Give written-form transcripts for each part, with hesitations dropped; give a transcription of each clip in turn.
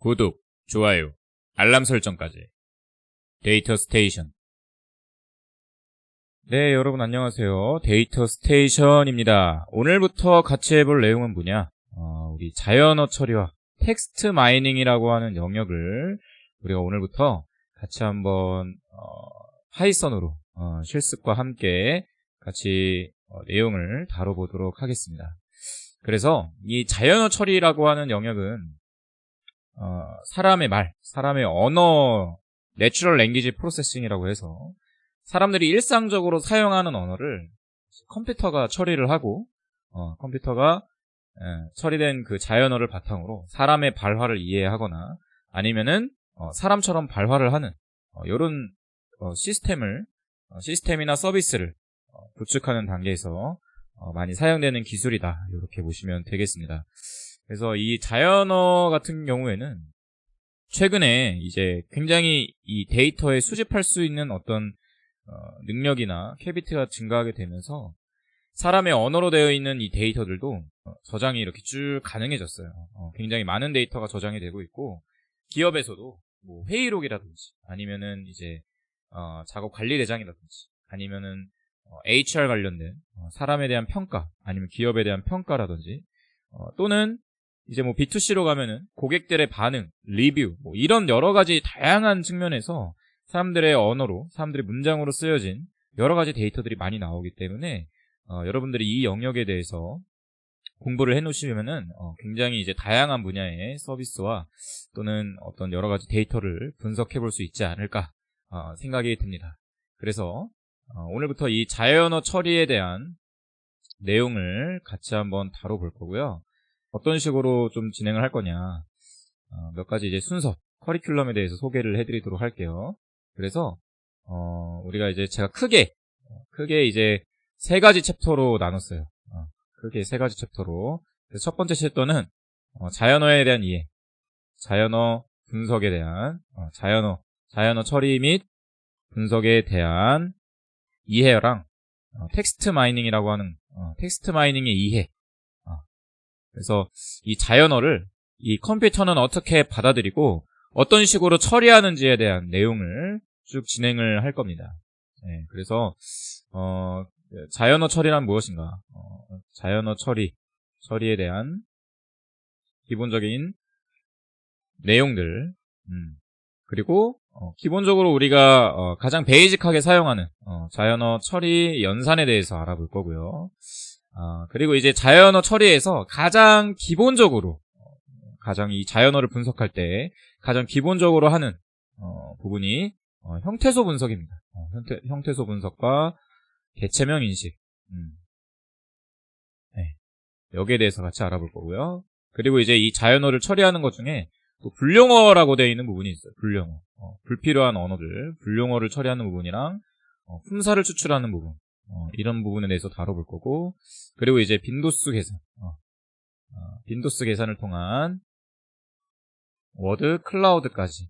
구독, 좋아요, 알람 설정까지. 데이터 스테이션. 네, 여러분 안녕하세요. 데이터 스테이션입니다. 오늘부터 같이 해볼 내용은 뭐냐? 우리 자연어 처리와 텍스트 마이닝이라고 하는 영역을 우리가 오늘부터 같이 한번 파이썬으로 실습과 함께 같이 내용을 다뤄보도록 하겠습니다. 그래서 이 자연어 처리라고 하는 영역은 사람의 말, 사람의 언어, 내추럴 랭귀지 프로세싱이라고 해서 사람들이 일상적으로 사용하는 언어를 컴퓨터가 처리를 하고 컴퓨터가 처리된 그 자연어를 바탕으로 사람의 발화를 이해하거나 아니면은 사람처럼 발화를 하는 이런 시스템이나 서비스를 구축하는 단계에서 많이 사용되는 기술이다, 이렇게 보시면 되겠습니다. 그래서 이 자연어 같은 경우에는 최근에 이제 굉장히 이 데이터에 수집할 수 있는 어떤 능력이나 캐비티가 증가하게 되면서 사람의 언어로 되어 있는 이 데이터들도 저장이 이렇게 쭉 가능해졌어요. 굉장히 많은 데이터가 저장이 되고 있고, 기업에서도 뭐 회의록이라든지 아니면은 이제 작업 관리 대장이라든지 아니면은 HR 관련된 사람에 대한 평가, 아니면 기업에 대한 평가라든지 또는 이제 뭐 B2C로 가면은 고객들의 반응, 리뷰, 뭐 이런 여러 가지 다양한 측면에서 사람들의 언어로, 사람들의 문장으로 쓰여진 여러 가지 데이터들이 많이 나오기 때문에 여러분들이 이 영역에 대해서 공부를 해놓으시면은 굉장히 이제 다양한 분야의 서비스와 또는 어떤 여러 가지 데이터를 분석해 볼 수 있지 않을까 생각이 듭니다. 그래서 오늘부터 이 자연어 처리에 대한 내용을 같이 한번 다뤄볼 거고요. 어떤 식으로 좀 진행을 할 거냐, 몇 가지 이제 순서, 커리큘럼에 대해서 소개를 해드리도록 할게요. 그래서 우리가 이제 제가 크게 이제 세 가지 챕터로 나눴어요. 크게 세 가지 챕터로. 그래서 첫 번째 챕터는 자연어에 대한 이해, 자연어 분석에 대한 자연어 처리 및 분석에 대한 이해랑 텍스트 마이닝이라고 하는 텍스트 마이닝의 이해. 그래서 이 자연어를 이 컴퓨터는 어떻게 받아들이고 어떤 식으로 처리하는지에 대한 내용을 쭉 진행을 할 겁니다. 네, 그래서 자연어 처리란 무엇인가? 자연어 처리에 대한 기본적인 내용들, 그리고 기본적으로 우리가 가장 베이직하게 사용하는 자연어 처리 연산에 대해서 알아볼 거고요. 그리고 이제 자연어 처리에서 가장 기본적으로 이 자연어를 분석할 때 가장 기본적으로 하는 부분이 형태소 분석입니다. 형태소 분석과 개체명 인식, 네, 여기에 대해서 같이 알아볼 거고요. 그리고 이제 이 자연어를 처리하는 것 중에 또 불용어라고 되어 있는 부분이 있어요. 불용어, 불필요한 언어들, 불용어를 처리하는 부분이랑 품사를 추출하는 부분, 이런 부분에 대해서 다뤄볼 거고, 그리고 이제 빈도수 계산, 빈도수 계산을 통한 워드 클라우드까지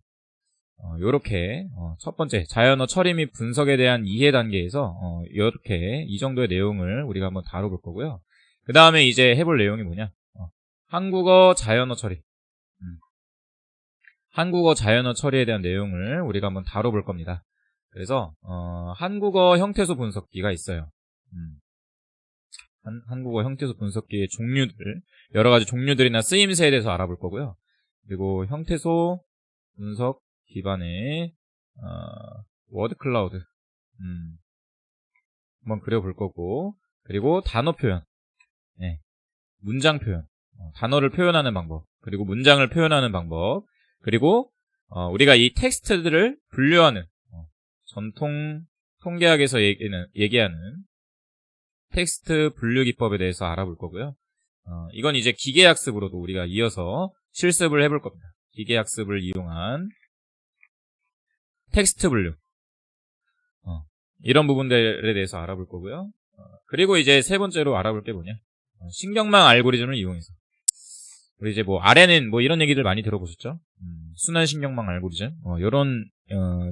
요렇게 첫 번째 자연어 처리 및 분석에 대한 이해 단계에서 요렇게 이 정도의 내용을 우리가 한번 다뤄볼 거고요. 그 다음에 이제 해볼 내용이 뭐냐, 한국어 자연어 처리, 한국어 자연어 처리에 대한 내용을 우리가 한번 다뤄볼 겁니다. 그래서 한국어 형태소 분석기가 있어요. 한국어 형태소 분석기의 종류들, 여러 가지 종류들이나 쓰임새에 대해서 알아볼 거고요. 그리고 형태소 분석 기반의 워드 클라우드 한번 그려볼 거고, 그리고 단어 표현, 네, 문장 표현, 단어를 표현하는 방법, 그리고 문장을 표현하는 방법, 그리고 우리가 이 텍스트들을 분류하는 전통 통계학에서 얘기하는 텍스트 분류 기법에 대해서 알아볼 거고요. 이건 이제 기계학습으로도 우리가 이어서 실습을 해볼 겁니다. 기계학습을 이용한 텍스트 분류, 이런 부분들에 대해서 알아볼 거고요. 그리고 이제 세 번째로 알아볼 게 뭐냐, 신경망 알고리즘을 이용해서 우리 이제 뭐 RNN 뭐 이런 얘기들 많이 들어보셨죠? 순환 신경망 알고리즘, 이런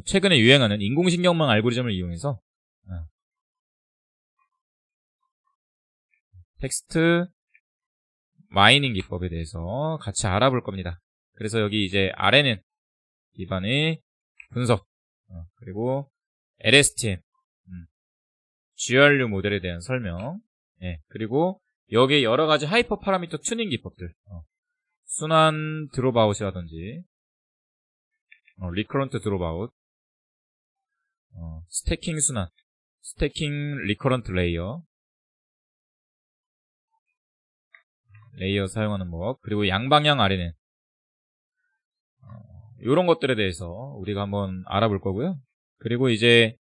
최근에 유행하는 인공신경망 알고리즘을 이용해서 텍스트 마이닝 기법에 대해서 같이 알아볼 겁니다. 그래서 여기 이제 아래는 기반의 분석, 그리고 LSTM, GRU 모델에 대한 설명, 그리고 여기에 여러 가지 하이퍼 파라미터 튜닝 기법들, 순환 드롭아웃이라든지, 리커런트 드롭아웃, 스태킹 순환, 스태킹 리커런트 레이어 사용하는 법, 그리고 양방향 RNN, 요런 것들에 대해서 우리가 한번 알아볼 거고요. 그리고 이제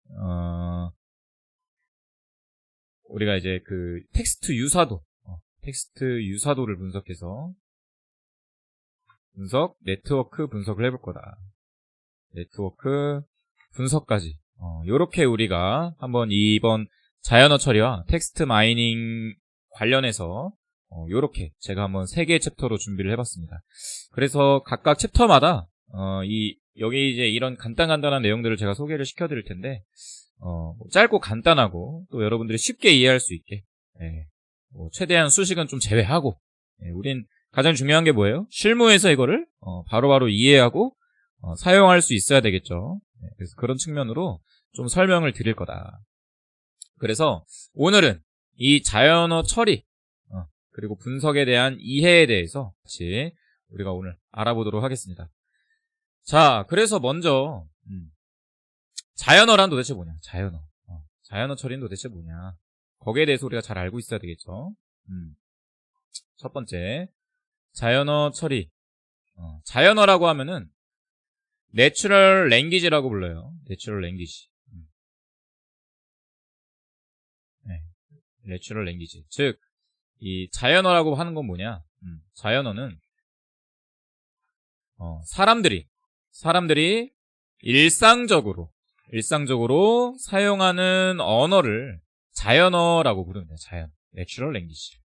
우리가 이제 그 텍스트 유사도를 분석해서 네트워크 분석을 해볼 거다. 네트워크 분석까지 요렇게 우리가 한번 이번 자연어 처리와 텍스트 마이닝 관련해서 요렇게 제가 한번 3개의 챕터로 준비를 해봤습니다. 그래서 각각 챕터마다 여기 이제 이런 간단한 내용들을 제가 소개를 시켜드릴 텐데 짧고 간단하고 또 여러분들이 쉽게 이해할 수 있게 최대한 수식은 좀 제외하고 우린 가장 중요한 게 뭐예요? 실무에서 이거를 바로바로 이해하고 사용할 수 있어야 되겠죠. 그래서 그런 측면으로 좀 설명을 드릴 거다. 그래서 오늘은 이 자연어 처리 그리고 분석에 대한 이해에 대해서 같이 우리가 오늘 알아보도록 하겠습니다. 자, 그래서 먼저 자연어란 도대체 뭐냐? 자연어 처리는 도대체 뭐냐? 거기에 대해서 우리가 잘 알고 있어야 되겠죠. 첫 번째, 자연어 처리. 자연어라고 하면은 내추럴 랭귀지라고 불러요. 내추럴 랭귀지. 내추럴 랭귀지. 즉, 이 자연어라고 하는 건 뭐냐? 자연어는 사람들이 일상적으로 사용하는 언어를 자연어라고 부릅니다. 내추럴 랭귀지.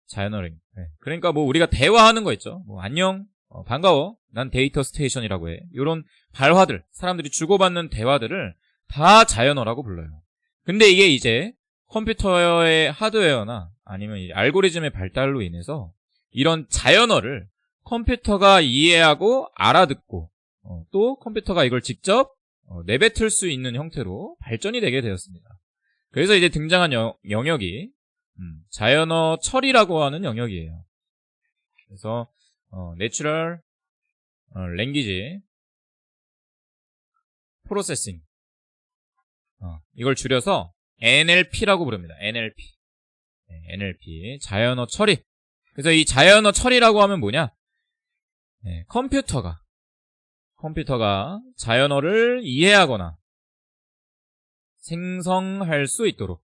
자연어 랭귀지. 그러니까 뭐 우리가 대화하는 거 있죠. 뭐 안녕, 반가워, 난 데이터 스테이션이라고 해. 이런 발화들, 사람들이 주고받는 대화들을 다 자연어라고 불러요. 근데 이게 이제 컴퓨터의 하드웨어나 아니면 이 알고리즘의 발달로 인해서 이런 자연어를 컴퓨터가 이해하고 알아듣고 또 컴퓨터가 이걸 직접 내뱉을 수 있는 형태로 발전이 되게 되었습니다. 그래서 이제 등장한 영역이 자연어 처리라고 하는 영역이에요. 그래서 내추럴 랭귀지 프로세싱, 이걸 줄여서 NLP라고 부릅니다. NLP 자연어 처리. 그래서 이 자연어 처리라고 하면 뭐냐? 컴퓨터가 자연어를 이해하거나 생성할 수 있도록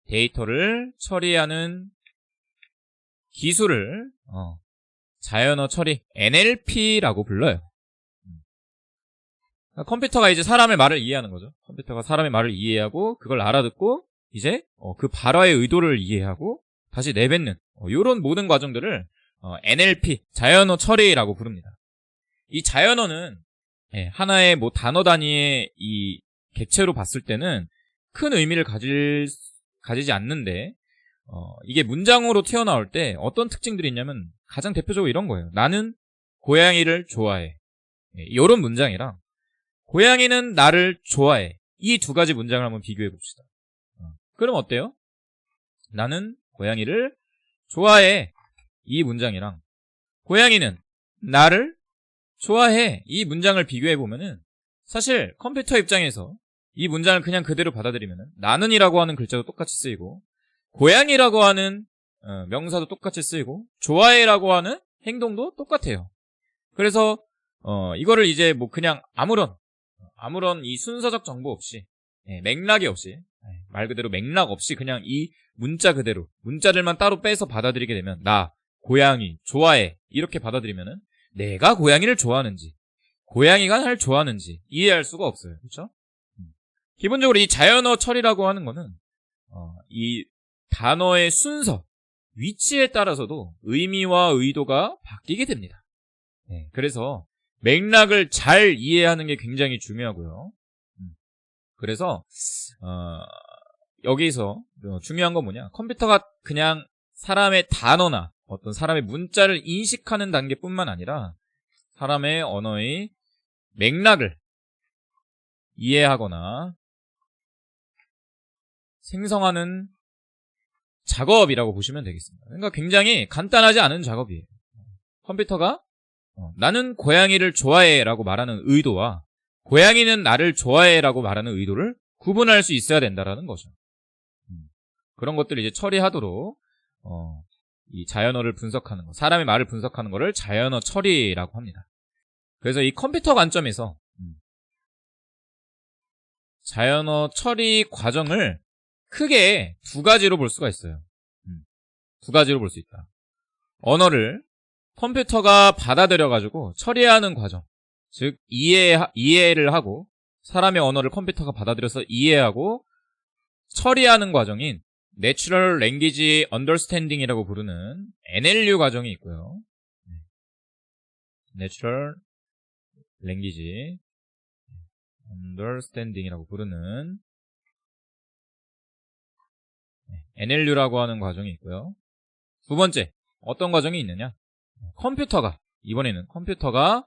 데이터를 처리하는 기술을 자연어 처리 NLP라고 불러요. 컴퓨터가 이제 사람의 말을 이해하는 거죠. 컴퓨터가 사람의 말을 이해하고 그걸 알아듣고 이제 그 발화의 의도를 이해하고 다시 내뱉는 이런 모든 과정들을 NLP 자연어 처리라고 부릅니다. 이 자연어는 하나의 뭐 단어 단위의 이 객체로 봤을 때는 큰 의미를 가지지 않는데 이게 문장으로 튀어나올 때 어떤 특징들이 있냐면 가장 대표적으로 이런 거예요. 나는 고양이를 좋아해. 이런 문장이랑 고양이는 나를 좋아해. 이 두 가지 문장을 한번 비교해 봅시다. 그럼 어때요? 나는 고양이를 좋아해. 이 문장이랑 고양이는 나를 좋아해. 이 문장을 비교해 보면은 사실 컴퓨터 입장에서 이 문장을 그냥 그대로 받아들이면은 나는이라고 하는 글자도 똑같이 쓰이고 고양이라고 하는 명사도 똑같이 쓰이고 좋아해라고 하는 행동도 똑같아요. 그래서 이거를 이제 뭐 그냥 아무런 이 순서적 정보 없이 맥락이 없이 말 그대로 맥락 없이 그냥 이 문자 그대로 문자들만 따로 빼서 받아들이게 되면 나 고양이 좋아해 이렇게 받아들이면은 내가 고양이를 좋아하는지 고양이가 날 좋아하는지 이해할 수가 없어요. 그렇죠? 기본적으로 이 자연어 처리라고 하는 거는 이 단어의 순서 위치에 따라서도 의미와 의도가 바뀌게 됩니다. 그래서 맥락을 잘 이해하는 게 굉장히 중요하고요. 그래서 여기서 중요한 건 뭐냐? 컴퓨터가 그냥 사람의 단어나 어떤 사람의 문자를 인식하는 단계뿐만 아니라 사람의 언어의 맥락을 이해하거나 생성하는 작업이라고 보시면 되겠습니다. 그러니까 굉장히 간단하지 않은 작업이에요. 컴퓨터가 나는 고양이를 좋아해 라고 말하는 의도와 고양이는 나를 좋아해 라고 말하는 의도를 구분할 수 있어야 된다라는 거죠. 그런 것들을 이제 처리하도록 이 자연어를 분석하는 거, 사람의 말을 분석하는 거를 자연어 처리라고 합니다. 그래서 이 컴퓨터 관점에서 자연어 처리 과정을 크게 두 가지로 볼 수가 있어요. 두 가지로 볼 수 있다. 언어를 컴퓨터가 받아들여가지고 처리하는 과정, 즉 이해를 하고 사람의 언어를 컴퓨터가 받아들여서 이해하고 처리하는 과정인 Natural Language Understanding이라고 부르는 NLU 과정이 있고요. Natural Language Understanding이라고 부르는 NLU라고 하는 과정이 있고요. 두 번째, 어떤 과정이 있느냐? 이번에는 컴퓨터가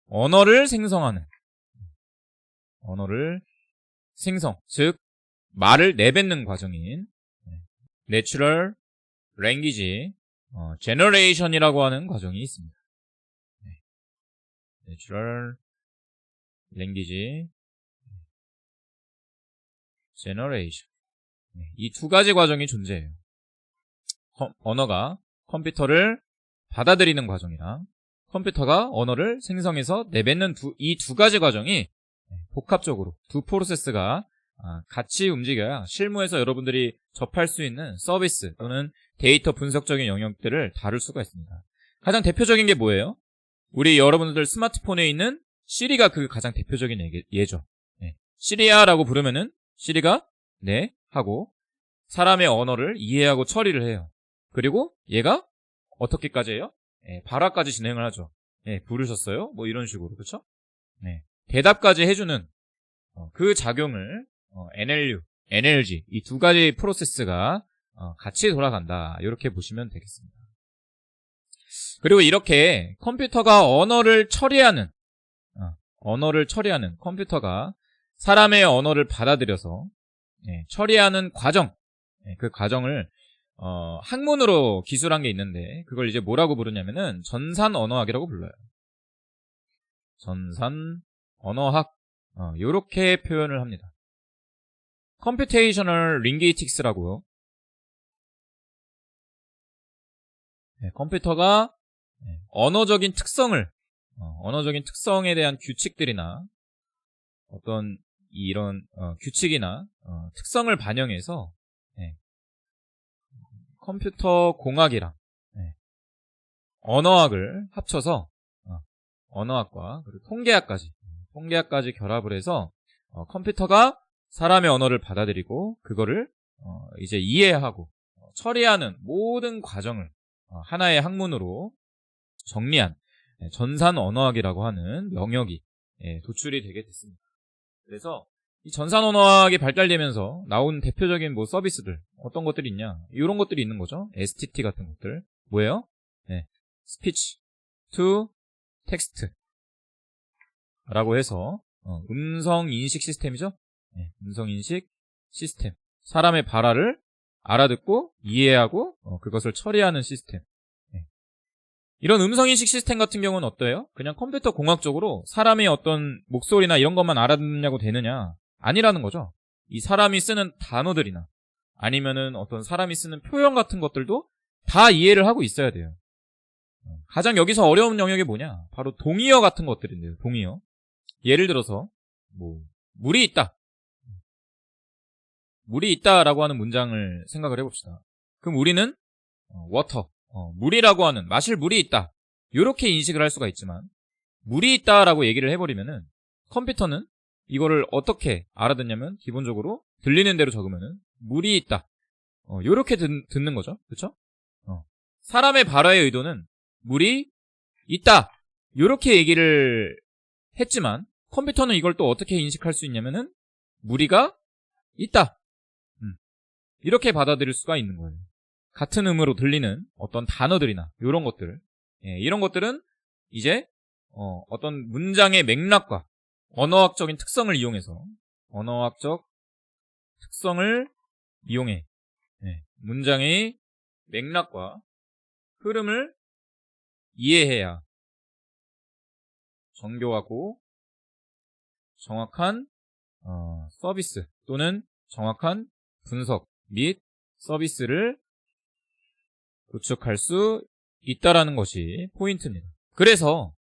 언어를 생성하는, 즉 말을 내뱉는 과정인 Natural Language Generation이라고 하는 과정이 있습니다. Natural Language Generation. 이 두 가지 과정이 존재해요. 언어가 컴퓨터를 받아들이는 과정이랑 컴퓨터가 언어를 생성해서 내뱉는 이 두 가지 과정이 복합적으로 두 프로세스가 같이 움직여야 실무에서 여러분들이 접할 수 있는 서비스 또는 데이터 분석적인 영역들을 다룰 수가 있습니다. 가장 대표적인 게 뭐예요? 우리 여러분들 스마트폰에 있는 시리가 그 가장 대표적인 예죠. 시리아라고 부르면은 시리가 네 하고 사람의 언어를 이해하고 처리를 해요. 그리고 얘가 어떻게까지 해요? 발화까지 진행을 하죠. 부르셨어요? 뭐 이런 식으로, 그렇죠? 대답까지 해주는 그 작용을 NLU, NLG 이 두 가지 프로세스가 같이 돌아간다. 이렇게 보시면 되겠습니다. 그리고 이렇게 컴퓨터가 언어를 처리하는 컴퓨터가 사람의 언어를 받아들여서 처리하는 과정, 그 과정을 학문으로 기술한 게 있는데 그걸 이제 뭐라고 부르냐면은 전산 언어학이라고 불러요. 전산 언어학 요렇게 표현을 합니다. Computational Linguistics라고요. 컴퓨터가 언어적인 특성에 대한 규칙들이나 어떤 이런 규칙이나 특성을 반영해서 컴퓨터 공학이랑 언어학을 합쳐서 언어학과 그리고 통계학까지 결합을 해서 컴퓨터가 사람의 언어를 받아들이고 그거를 이제 이해하고 처리하는 모든 과정을 하나의 학문으로 정리한 전산 언어학이라고 하는 영역이 도출이 되게 됐습니다. 그래서 이 전산 언어학이 발달되면서 나온 대표적인 뭐 서비스들 어떤 것들이 있냐 이런 것들이 있는 거죠. STT 같은 것들 뭐예요? Speech to Text 라고 해서 음성 인식 시스템이죠. 음성 인식 시스템 사람의 발화를 알아듣고 이해하고 그것을 처리하는 시스템. 이런 음성인식 시스템 같은 경우는 어때요? 그냥 컴퓨터 공학적으로 사람의 어떤 목소리나 이런 것만 알아듣느냐고 되느냐? 아니라는 거죠. 이 사람이 쓰는 단어들이나 아니면은 어떤 사람이 쓰는 표현 같은 것들도 다 이해를 하고 있어야 돼요. 가장 여기서 어려운 영역이 뭐냐? 바로 동의어 같은 것들인데요. 동의어. 예를 들어서 뭐 물이 있다. 물이 있다라고 하는 문장을 생각을 해봅시다. 그럼 우리는 water, 물이라고 하는 마실 물이 있다. 이렇게 인식을 할 수가 있지만 물이 있다라고 얘기를 해버리면은 컴퓨터는 이거를 어떻게 알아듣냐면 기본적으로 들리는 대로 적으면은 물이 있다. 이렇게 듣는 거죠. 그렇죠? 사람의 발화의 의도는 물이 있다. 이렇게 얘기를 했지만 컴퓨터는 이걸 또 어떻게 인식할 수 있냐면은 무리가 있다. 이렇게 받아들일 수가 있는 거예요. 같은 음으로 들리는 어떤 단어들이나 이런 것들, 이런 것들은 이제 어떤 문장의 맥락과 언어학적인 특성을 이용해서 언어학적 특성을 이용해 문장의 맥락과 흐름을 이해해야 정교하고 정확한 서비스 또는 정확한 분석 및 서비스를 구축할 수 있다라는 것이 포인트입니다. 그래서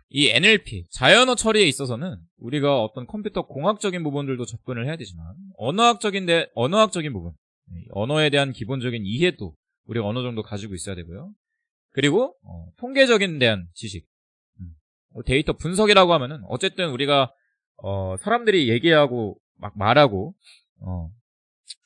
이 NLP, 자연어 처리에 있어서는 우리가 어떤 컴퓨터 공학적인 부분들도 접근을 해야 되지만 언어학적인 부분, 언어에 대한 기본적인 이해도 우리가 어느 정도 가지고 있어야 되고요. 그리고 통계적인 대한 지식, 데이터 분석이라고 하면은 어쨌든 우리가 사람들이 얘기하고 막 말하고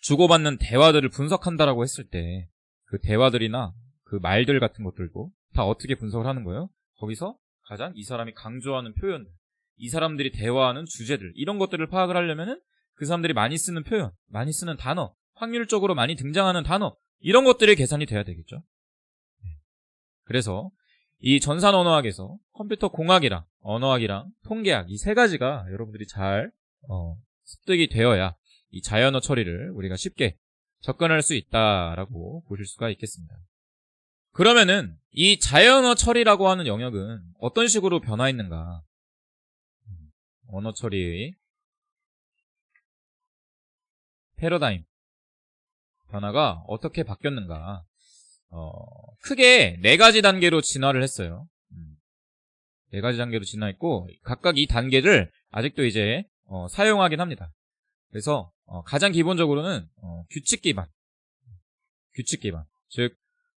주고받는 대화들을 분석한다라고 했을 때 그 대화들이나 그 말들 같은 것들도 다 어떻게 분석을 하는 거예요? 거기서 가장 이 사람이 강조하는 표현들, 이 사람들이 대화하는 주제들, 이런 것들을 파악을 하려면은 그 사람들이 많이 쓰는 표현, 많이 쓰는 단어, 확률적으로 많이 등장하는 단어, 이런 것들이 계산이 돼야 되겠죠. 그래서 이 전산 언어학에서 컴퓨터 공학이랑 언어학이랑 통계학 이 세 가지가 여러분들이 잘 습득이 되어야 이 자연어 처리를 우리가 쉽게 접근할 수 있다라고 보실 수가 있겠습니다. 그러면은 이 자연어 처리라고 하는 영역은 어떤 식으로 변화했는가? 언어 처리의 패러다임 변화가 어떻게 바뀌었는가? 크게 4가지 단계로 진화를 했어요. 4가지 단계로 진화했고 각각 이 단계를 아직도 이제 사용하긴 합니다. 그래서 가장 기본적으로는 규칙 기반, 즉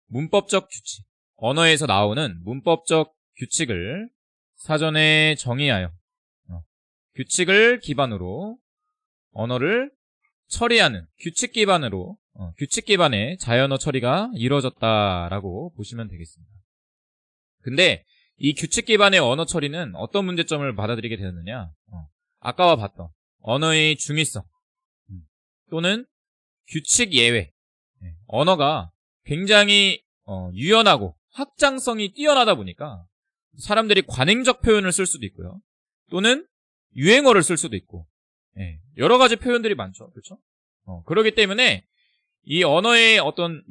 문법적 규칙, 언어에서 나오는 문법적 규칙을 사전에 정의하여 규칙을 기반으로 언어를 처리하는 규칙 기반의 자연어 처리가 이루어졌다라고 보시면 되겠습니다. 근데 이 규칙 기반의 언어 처리는 어떤 문제점을 받아들이게 되었느냐? 아까와 봤던 언어의 중의성 또는 규칙 예외, 언어가 굉장히 유연하고 확장성이 뛰어나다 보니까 사람들이 관행적 표현을 쓸 수도 있고요. 또는 유행어를 쓸 수도 있고 여러 가지 표현들이 많죠. 그렇죠? 그렇기 때문에 이 언어의 어떤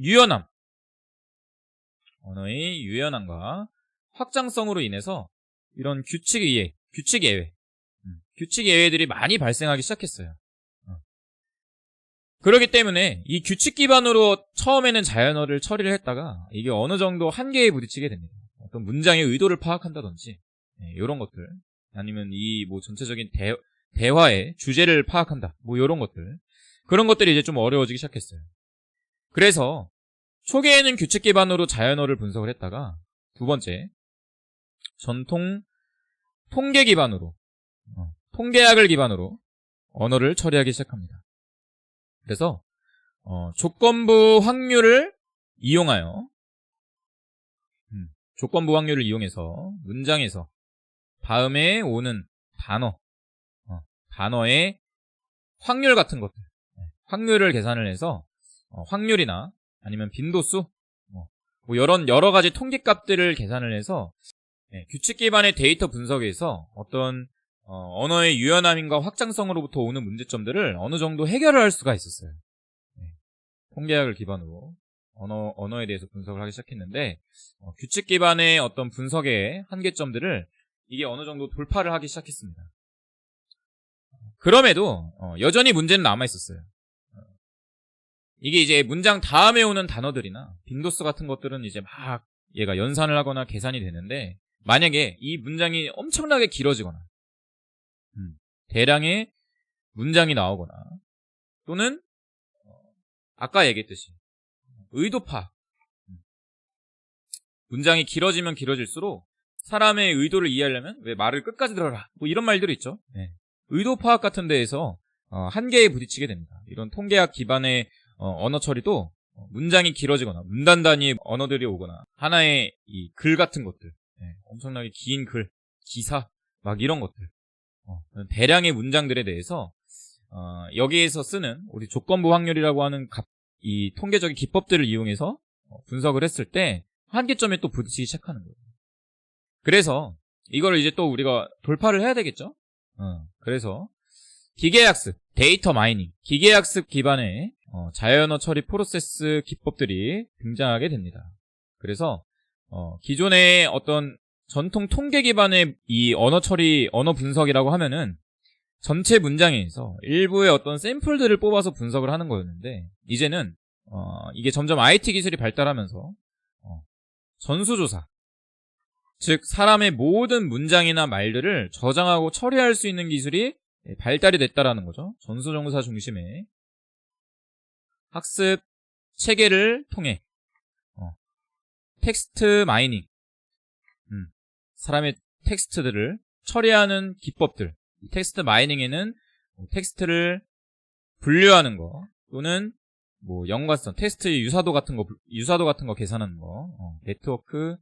언어의 유연함과 확장성으로 인해서 이런 규칙 예외들이 많이 발생하기 시작했어요. 그렇기 때문에 이 규칙 기반으로 처음에는 자연어를 처리를 했다가 이게 어느 정도 한계에 부딪히게 됩니다. 어떤 문장의 의도를 파악한다든지 이런 것들, 아니면 이 뭐 전체적인 대화의 주제를 파악한다, 뭐 이런 것들, 그런 것들이 이제 좀 어려워지기 시작했어요. 그래서 초기에는 규칙 기반으로 자연어를 분석을 했다가 두 번째, 전통 통계 기반으로 통계학을 기반으로 언어를 처리하기 시작합니다. 그래서 조건부 확률을 이용해서 문장에서 다음에 오는 단어의 확률 같은 것들, 확률을 계산을 해서 확률이나 아니면 빈도수, 뭐 이런 여러 가지 통계값들을 계산을 해서 규칙 기반의 데이터 분석에서 어떤 언어의 유연함과 확장성으로부터 오는 문제점들을 어느 정도 해결을 할 수가 있었어요. 통계학을 기반으로 언어에 대해서 분석을 하기 시작했는데 규칙 기반의 어떤 분석의 한계점들을 이게 어느 정도 돌파를 하기 시작했습니다. 그럼에도 여전히 문제는 남아 있었어요. 이게 이제 문장 다음에 오는 단어들이나 빈도수 같은 것들은 이제 막 얘가 연산을 하거나 계산이 되는데, 만약에 이 문장이 엄청나게 길어지거나 대량의 문장이 나오거나, 또는 아까 얘기했듯이 의도 파악, 문장이 길어지면 길어질수록 사람의 의도를 이해하려면 왜 말을 끝까지 들어라, 뭐 이런 말들이 있죠. 의도 파악 같은 데에서 한계에 부딪히게 됩니다. 이런 통계학 기반의 언어 처리도 문장이 길어지거나 문단 단위의 언어들이 오거나 하나의 이 글 같은 것들, 엄청나게 긴 글, 기사, 막 이런 것들, 대량의 문장들에 대해서 여기에서 쓰는 우리 조건부 확률이라고 하는 이 통계적인 기법들을 이용해서 분석을 했을 때 한계점에 또 부딪히기 시작하는 거예요. 그래서 이걸 이제 또 우리가 돌파를 해야 되겠죠? 그래서 기계학습, 데이터 마이닝, 기계학습 기반의 자연어 처리 프로세스 기법들이 등장하게 됩니다. 그래서 기존의 어떤 전통 통계 기반의 이 언어 처리, 언어 분석이라고 하면은 전체 문장에서 일부의 어떤 샘플들을 뽑아서 분석을 하는 거였는데, 이제는 이게 점점 IT 기술이 발달하면서 전수조사, 즉 사람의 모든 문장이나 말들을 저장하고 처리할 수 있는 기술이 발달이 됐다라는 거죠. 전수조사 중심의 학습 체계를 통해 텍스트 마이닝, 사람의 텍스트들을 처리하는 기법들, 텍스트 마이닝에는 텍스트를 분류하는 거, 또는 뭐 연관성, 텍스트의 유사도 같은 거 계산하는 거, 네트워크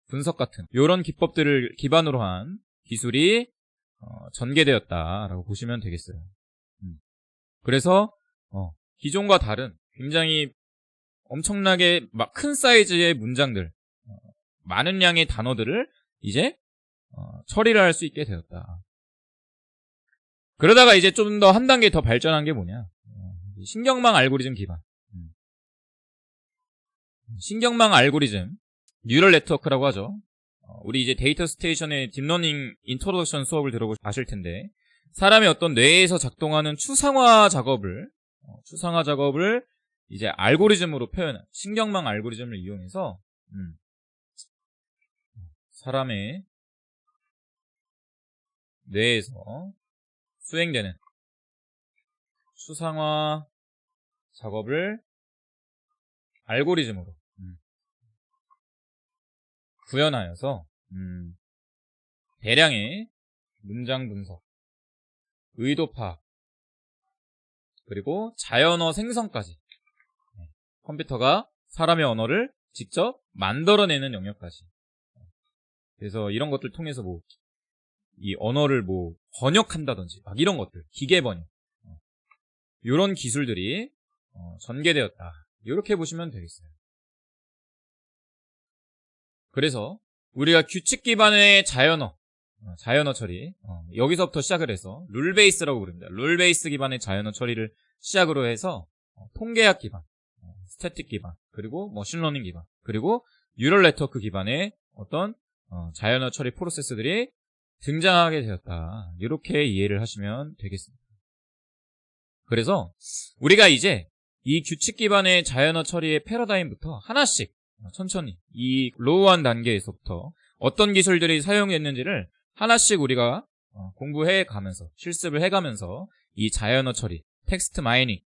분석 같은 이런 기법들을 기반으로 한 기술이 전개되었다라고 보시면 되겠어요. 그래서 기존과 다른 굉장히 엄청나게 큰 사이즈의 문장들, 많은 양의 단어들을 이제 처리를 할 수 있게 되었다. 그러다가 이제 좀 더 한 단계 더 발전한 게 뭐냐, 신경망 알고리즘 기반, 신경망 알고리즘, 뉴럴 네트워크라고 하죠. 우리 이제 데이터 스테이션의 딥러닝 인트로덕션 수업을 들어보시 아실 텐데, 사람의 어떤 뇌에서 작동하는 추상화 작업을 이제 알고리즘으로 표현한 신경망 알고리즘을 이용해서 사람의 뇌에서 수행되는 추상화 작업을 알고리즘으로 구현하여서 대량의 문장 분석, 의도 파악, 그리고 자연어 생성까지, 컴퓨터가 사람의 언어를 직접 만들어내는 영역까지. 그래서 이런 것들 통해서 이 언어를 번역한다든지 막 이런 것들, 기계 번역, 이런 기술들이 전개되었다, 이렇게 보시면 되겠어요. 그래서 우리가 규칙 기반의 자연어 처리, 여기서부터 시작을 해서 룰 베이스라고 부릅니다. 룰 베이스 기반의 자연어 처리를 시작으로 해서 통계학 기반, 스태틱 기반, 그리고 머신러닝 기반, 그리고 뉴럴 네트워크 기반의 어떤 자연어 처리 프로세스들이 등장하게 되었다, 이렇게 이해를 하시면 되겠습니다. 그래서 우리가 이제 이 규칙 기반의 자연어 처리의 패러다임부터 하나씩 천천히 이 로우한 단계에서부터 어떤 기술들이 사용됐는지를 하나씩 우리가 공부해 가면서, 실습을 해가면서 이 자연어 처리, 텍스트 마이닝,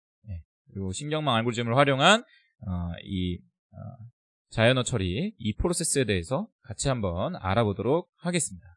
그리고 신경망 알고리즘을 활용한 이 자연어 처리, 이 프로세스에 대해서 같이 한번 알아보도록 하겠습니다.